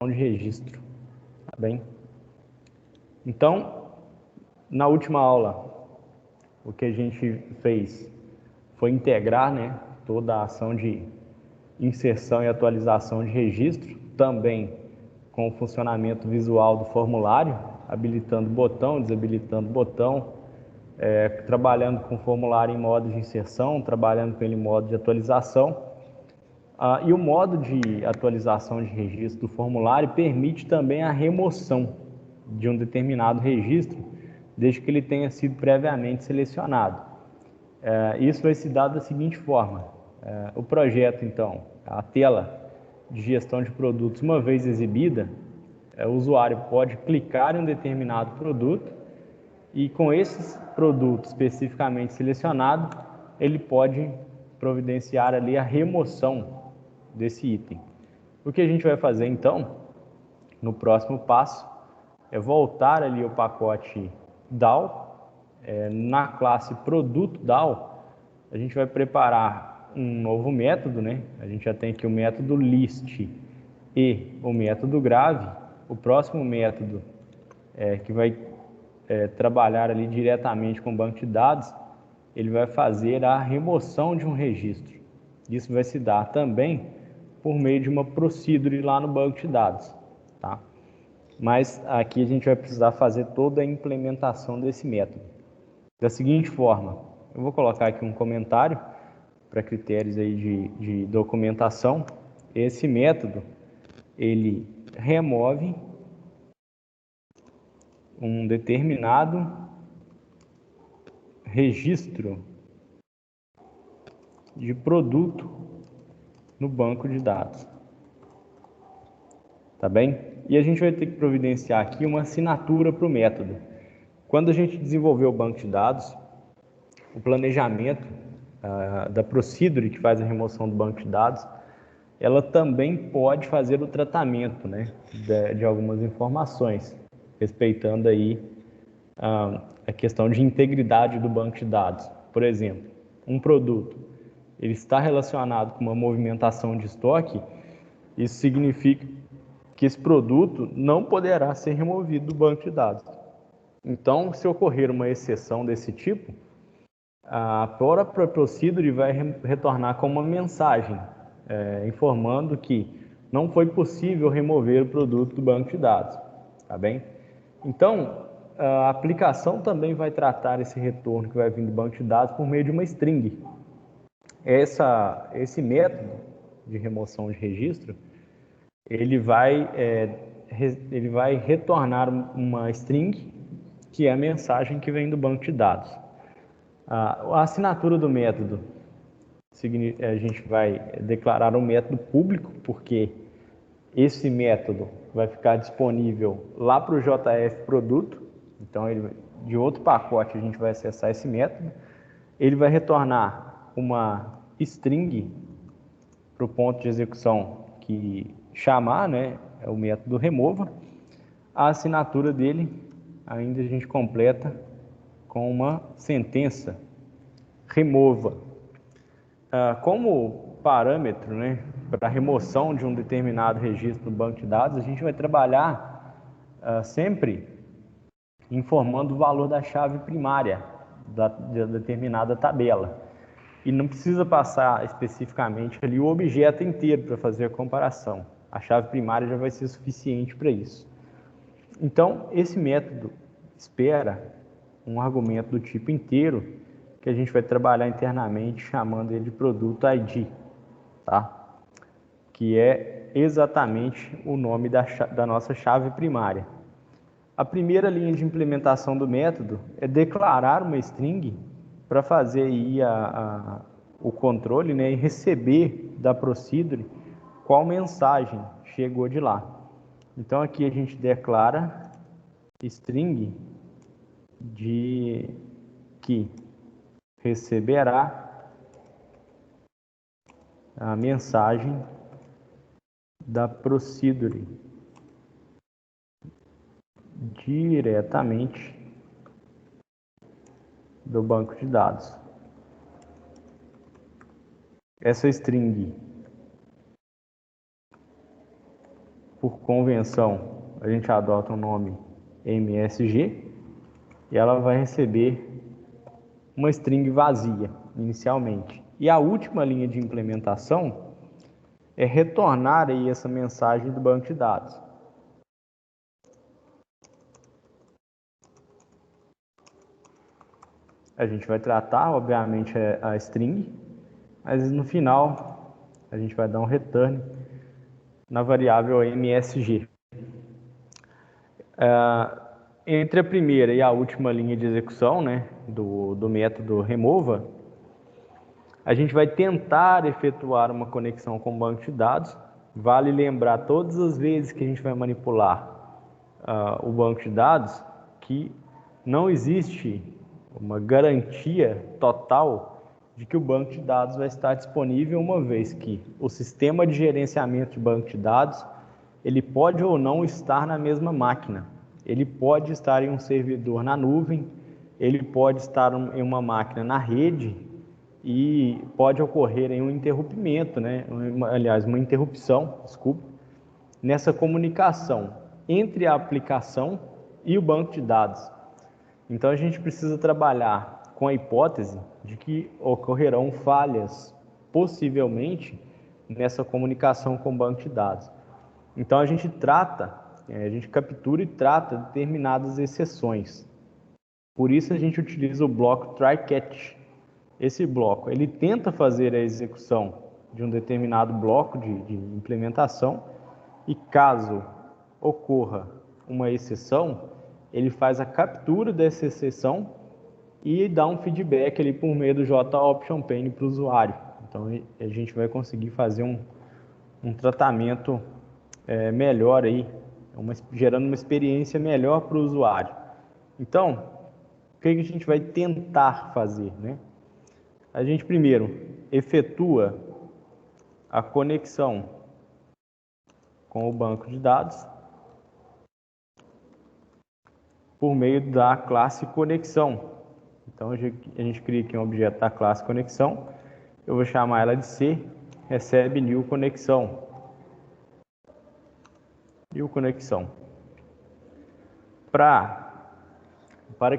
de registro, tá bem? Então, na última aula, o que a gente fez foi integrar, né, toda a ação de inserção e atualização de registro, também com o funcionamento visual do formulário, habilitando botão, desabilitando botão, trabalhando com o formulário em modo de inserção, trabalhando com ele em modo de atualização. E o modo de atualização de registro do formulário permite também a remoção de um determinado registro, desde que ele tenha sido previamente selecionado. Isso vai se dar da seguinte forma: o projeto, então, a tela de gestão de produtos, uma vez exibida, o usuário pode clicar em um determinado produto e, com esses produtos especificamente selecionados, ele pode providenciar ali a remoção desse item. O que a gente vai fazer, então, no próximo passo, é voltar ali o pacote DAO. Na classe produto DAO, a gente vai preparar um novo método, né? A gente já tem aqui o método list e o método grave. O próximo método que vai trabalhar ali diretamente com o banco de dados, ele vai fazer a remoção de um registro. Isso vai se dar também por meio de uma procedure lá no banco de dados, tá? Mas aqui a gente vai precisar fazer toda a implementação desse método. Da seguinte forma, eu vou colocar aqui um comentário para critérios aí de documentação. Esse método, ele remove um determinado registro de produto no banco de dados, tá bem? E a gente vai ter que providenciar aqui uma assinatura para o método. Quando a gente desenvolveu o banco de dados, o planejamento da procedure que faz a remoção do banco de dados, ela também pode fazer o tratamento, né, de algumas informações, respeitando aí a questão de integridade do banco de dados. Por exemplo, um produto, ele está relacionado com uma movimentação de estoque, isso significa que esse produto não poderá ser removido do banco de dados. Então, se ocorrer uma exceção desse tipo, a própria procedure vai retornar com uma mensagem informando que não foi possível remover o produto do banco de dados, tá bem? Então, a aplicação também vai tratar esse retorno que vai vir do banco de dados por meio de uma string. Esse método de remoção de registro, ele vai retornar uma string, que é a mensagem que vem do banco de dados. A assinatura do método, a gente vai declarar um método público, porque esse método vai ficar disponível lá para o JF produto. Então, de outro pacote, a gente vai acessar esse método. Ele vai retornar uma string para o ponto de execução que chamar, né? É o método remova. A assinatura dele, ainda a gente completa com uma sentença: remova. Como parâmetro, né, para a remoção de um determinado registro do banco de dados, a gente vai trabalhar sempre informando o valor da chave primária de determinada tabela. E não precisa passar especificamente ali o objeto inteiro para fazer a comparação. A chave primária já vai ser suficiente para isso. Então, esse método espera um argumento do tipo inteiro, que a gente vai trabalhar internamente chamando ele de produto ID, tá? Que é exatamente o nome da nossa chave primária. A primeira linha de implementação do método é declarar uma string para fazer aí o controle, né, e receber da procedure qual mensagem chegou de lá. Então aqui a gente declara string de que receberá a mensagem da procedure diretamente do banco de dados. Essa string por convenção, a gente adota o nome MSG e ela vai receber uma string vazia inicialmente. E a última linha de implementação é retornar aí essa mensagem do banco de dados. A gente vai tratar, obviamente, a string, mas no final a gente vai dar um return na variável MSG. Entre a primeira e a última linha de execução, né, do método remova, a gente vai tentar efetuar uma conexão com o banco de dados. Vale lembrar todas as vezes que a gente vai manipular o banco de dados que não existe uma garantia total de que o banco de dados vai estar disponível, uma vez que o sistema de gerenciamento de banco de dados ele pode ou não estar na mesma máquina. Ele pode estar em um servidor na nuvem, ele pode estar em uma máquina na rede e pode ocorrer em um interrompimento, né? Aliás, uma interrupção, desculpa, nessa comunicação entre a aplicação e o banco de dados. Então a gente precisa trabalhar com a hipótese de que ocorrerão falhas, possivelmente, nessa comunicação com o banco de dados. Então a gente captura e trata determinadas exceções. Por isso a gente utiliza o bloco try-catch. Esse bloco, ele tenta fazer a execução de um determinado bloco de implementação e caso ocorra uma exceção, ele faz a captura dessa exceção e dá um feedback ali por meio do JOptionPane para o usuário. Então a gente vai conseguir fazer um tratamento melhor aí, gerando uma experiência melhor para o usuário. Então, o que a gente vai tentar fazer, né? A gente primeiro efetua a conexão com o banco de dados por meio da classe conexão. Então a gente cria aqui um objeto da classe conexão, eu vou chamar ela de C, recebe new conexão. New conexão. Para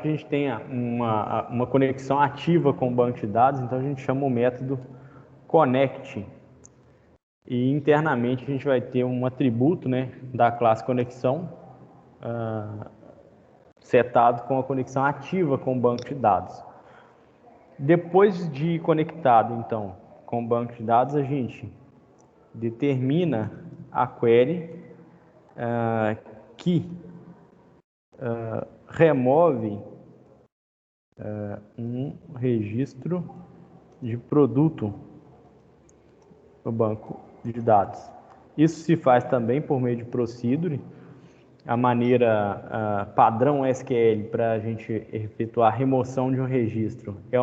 que a gente tenha uma conexão ativa com o banco de dados, então a gente chama o método connect. E internamente a gente vai ter um atributo, né, da classe conexão setado com a conexão ativa com o banco de dados. Depois de conectado, então, com o banco de dados, a gente determina a query que remove um registro de produto no banco de dados. Isso se faz também por meio de procedure. A maneira padrão SQL para a gente efetuar a remoção de um registro é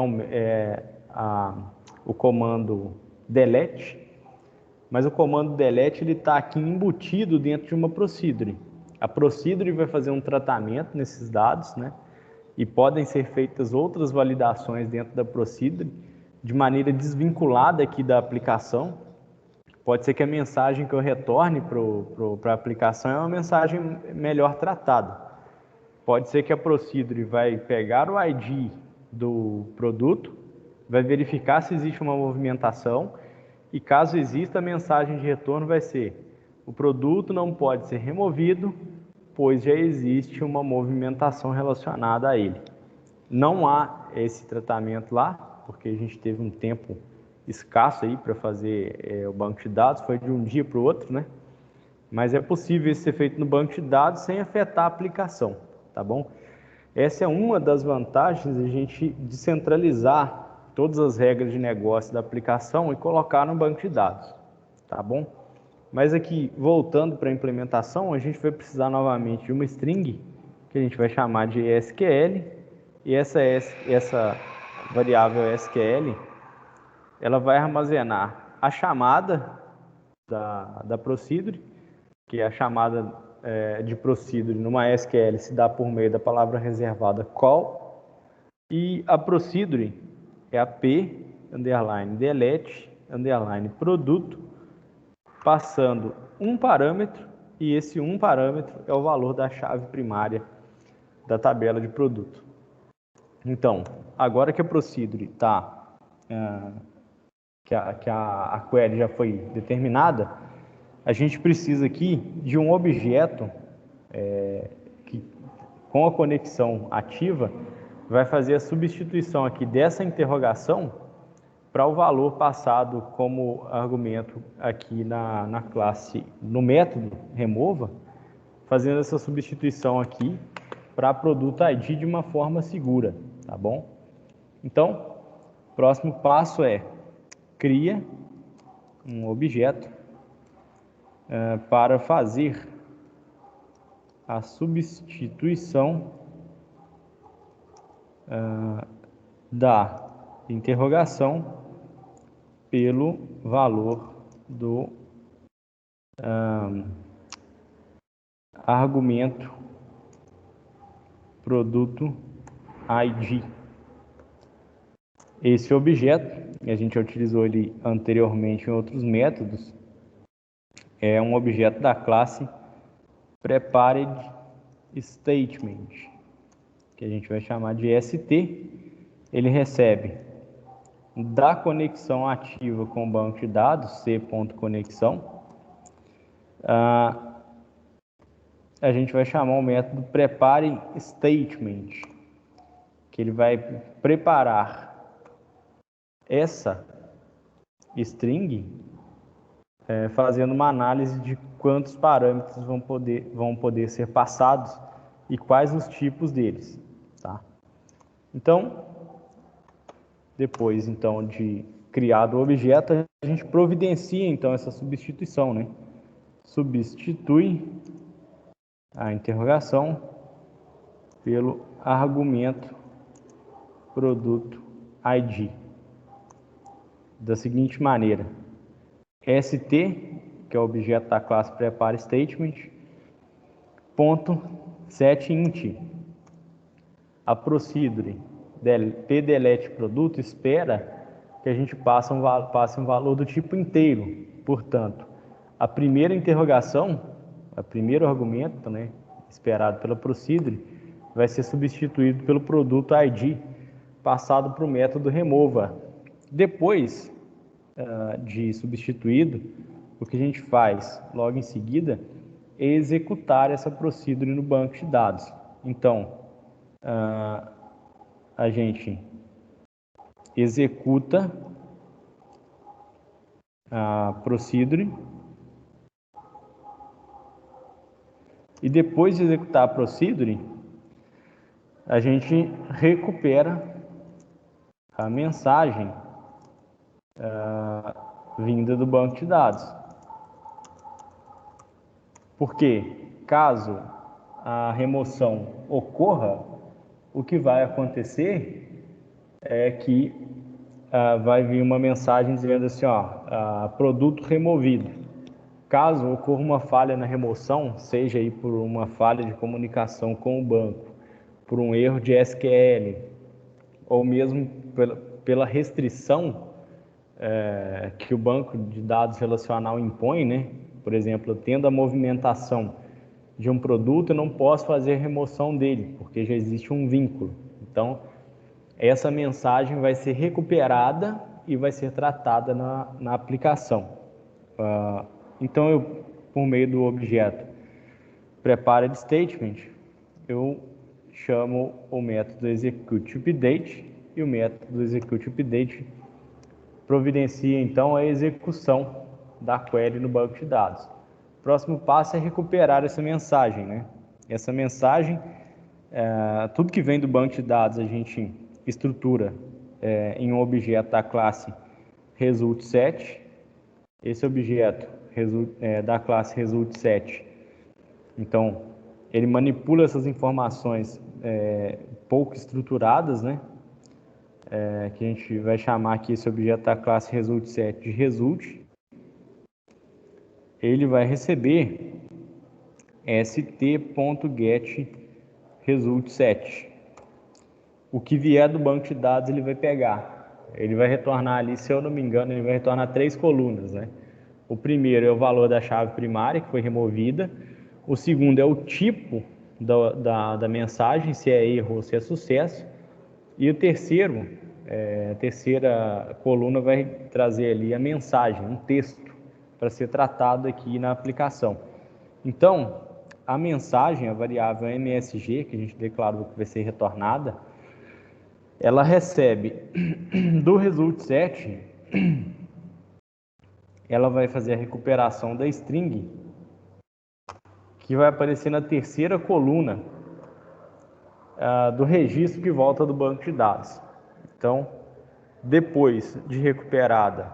o comando delete, mas o comando delete ele está aqui embutido dentro de uma procedure. A procedure vai fazer um tratamento nesses dados, né? E podem ser feitas outras validações dentro da procedure de maneira desvinculada aqui da aplicação. Pode ser que a mensagem que eu retorne para a aplicação é uma mensagem melhor tratada. Pode ser que a procedure vai pegar o ID do produto, vai verificar se existe uma movimentação e caso exista, a mensagem de retorno vai ser: o produto não pode ser removido, pois já existe uma movimentação relacionada a ele. Não há esse tratamento lá, porque a gente teve um tempo escasso aí para fazer o banco de dados, foi de um dia para o outro, né? Mas é possível isso ser feito no banco de dados sem afetar a aplicação, tá bom? Essa é uma das vantagens de a gente descentralizar todas as regras de negócio da aplicação e colocar no banco de dados, tá bom? Mas aqui, voltando para a implementação, a gente vai precisar novamente de uma string, que a gente vai chamar de SQL, e essa variável SQL, ela vai armazenar a chamada da procedure, que é a chamada de procedure numa SQL se dá por meio da palavra reservada call, e a procedure é a p, delete, produto, passando um parâmetro e esse um parâmetro é o valor da chave primária da tabela de produto. Então, agora que a procedure está, que a query já foi determinada, a gente precisa aqui de um objeto que, com a conexão ativa, vai fazer a substituição aqui dessa interrogação para o valor passado como argumento aqui na classe, no método remova, fazendo essa substituição aqui para produto ID de uma forma segura, tá bom? Então, o próximo passo é cria um objeto para fazer a substituição da interrogação pelo valor do argumento produto ID. Esse objeto, a gente já utilizou ele anteriormente em outros métodos, é um objeto da classe Prepared Statement, que a gente vai chamar de ST. Ele recebe da conexão ativa com o banco de dados, c.conexão, a gente vai chamar o método Prepare Statement, que ele vai preparar essa string, fazendo uma análise de quantos parâmetros vão poder ser passados e quais os tipos deles, tá? Então, depois então de criado o objeto, a gente providencia então essa substituição, né? Substitui a interrogação pelo argumento produto ID da seguinte maneira: ST, que é o objeto da classe Prepare Statement, ponto setInt. A procedure pdelete produto espera que a gente passe um valor do tipo inteiro. Portanto, a primeira interrogação, o primeiro argumento, né, esperado pela procedure, vai ser substituído pelo produto ID, passado para o método remova. Depois de substituído, o que a gente faz logo em seguida é executar essa procedure no banco de dados. Então, a gente executa a procedure e depois de executar a procedure, a gente recupera a mensagem vinda do banco de dados. Porque caso a remoção ocorra, o que vai acontecer é que vai vir uma mensagem dizendo assim, produto removido. Caso ocorra uma falha na remoção, seja aí por uma falha de comunicação com o banco, por um erro de SQL, ou mesmo pela restrição que o banco de dados relacional impõe, né? Por exemplo, tendo a movimentação de um produto, eu não posso fazer remoção dele, porque já existe um vínculo. Então, essa mensagem vai ser recuperada e vai ser tratada na aplicação. Então, eu, por meio do objeto Prepared Statement, eu chamo o método executeUpdate e o método executeUpdate providencia então a execução da query no banco de dados. O próximo passo é recuperar essa mensagem, né? Essa mensagem, tudo que vem do banco de dados a gente estrutura em um objeto da classe ResultSet. Esse objeto da classe ResultSet, então, ele manipula essas informações pouco estruturadas, né? Que a gente vai chamar aqui esse objeto da classe ResultSet de Result. Ele vai receber st.getResultSet. O que vier do banco de dados ele vai pegar. Ele vai retornar ali, se eu não me engano, ele vai retornar 3 colunas, né? O primeiro é o valor da chave primária que foi removida. O segundo é o tipo da mensagem, se é erro ou se é sucesso. E o terceiro, a terceira coluna vai trazer ali a mensagem, um texto, para ser tratado aqui na aplicação. Então, a mensagem, a variável MSG, que a gente declarou que vai ser retornada, ela recebe do result set, ela vai fazer a recuperação da string, que vai aparecer na terceira coluna do registro que volta do banco de dados. Então, depois de recuperada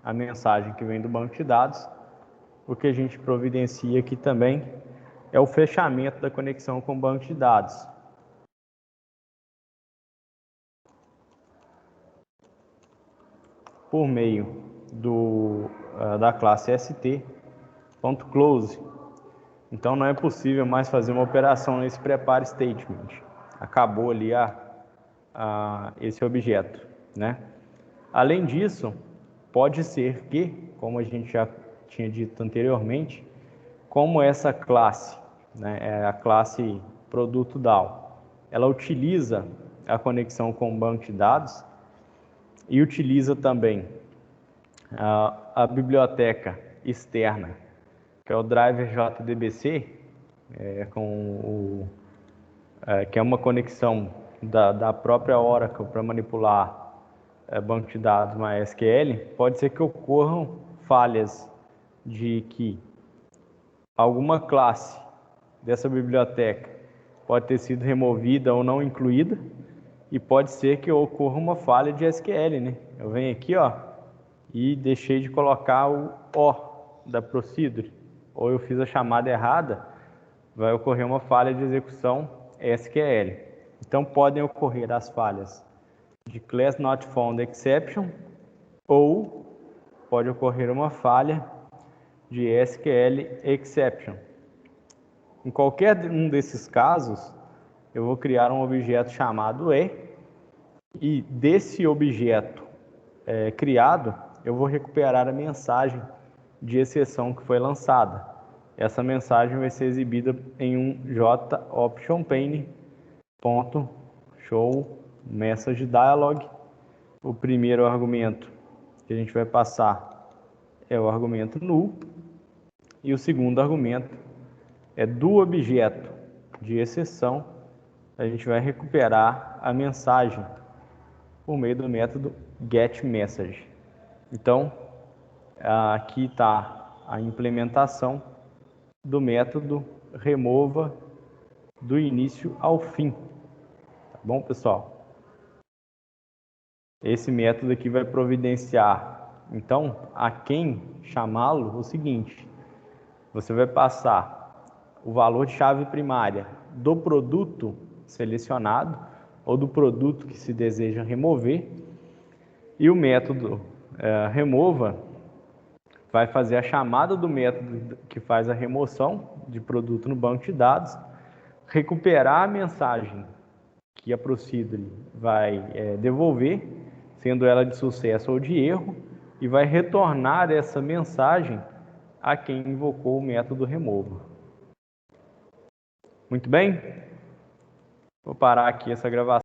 a mensagem que vem do banco de dados, o que a gente providencia aqui também é o fechamento da conexão com o banco de dados. Por meio da classe st.close. Então não é possível mais fazer uma operação nesse prepare statement. Acabou ali esse objeto, né? Além disso, pode ser que, como a gente já tinha dito anteriormente, como essa classe, né, é a classe produto DAO, ela utiliza a conexão com o banco de dados e utiliza também a biblioteca externa, que é o driver JDBC, que é uma conexão da própria Oracle para manipular banco de dados MySQL. Pode ser que ocorram falhas de que alguma classe dessa biblioteca pode ter sido removida ou não incluída, e pode ser que ocorra uma falha de SQL, né? Eu venho aqui, e deixei de colocar o O da procedure, ou eu fiz a chamada errada, vai ocorrer uma falha de execução SQL. Então, podem ocorrer as falhas de Class Not Found Exception, ou pode ocorrer uma falha de SQL Exception. Em qualquer um desses casos, eu vou criar um objeto chamado e desse objeto criado, eu vou recuperar a mensagem de exceção que foi lançada. Essa mensagem vai ser exibida em um jOptionPane.showMessageDialog. O primeiro argumento que a gente vai passar é o argumento null, e o segundo argumento é do objeto de exceção. A gente vai recuperar a mensagem por meio do método getMessage. Então, aqui está a implementação do método remova do início ao fim. Tá bom, pessoal? Esse método aqui vai providenciar, então, a quem chamá-lo o seguinte: você vai passar o valor de chave primária do produto selecionado ou do produto que se deseja remover, e o método remova vai fazer a chamada do método que faz a remoção de produto no banco de dados, recuperar a mensagem que a procedure vai devolver, sendo ela de sucesso ou de erro, e vai retornar essa mensagem a quem invocou o método remova. Muito bem? Vou parar aqui essa gravação.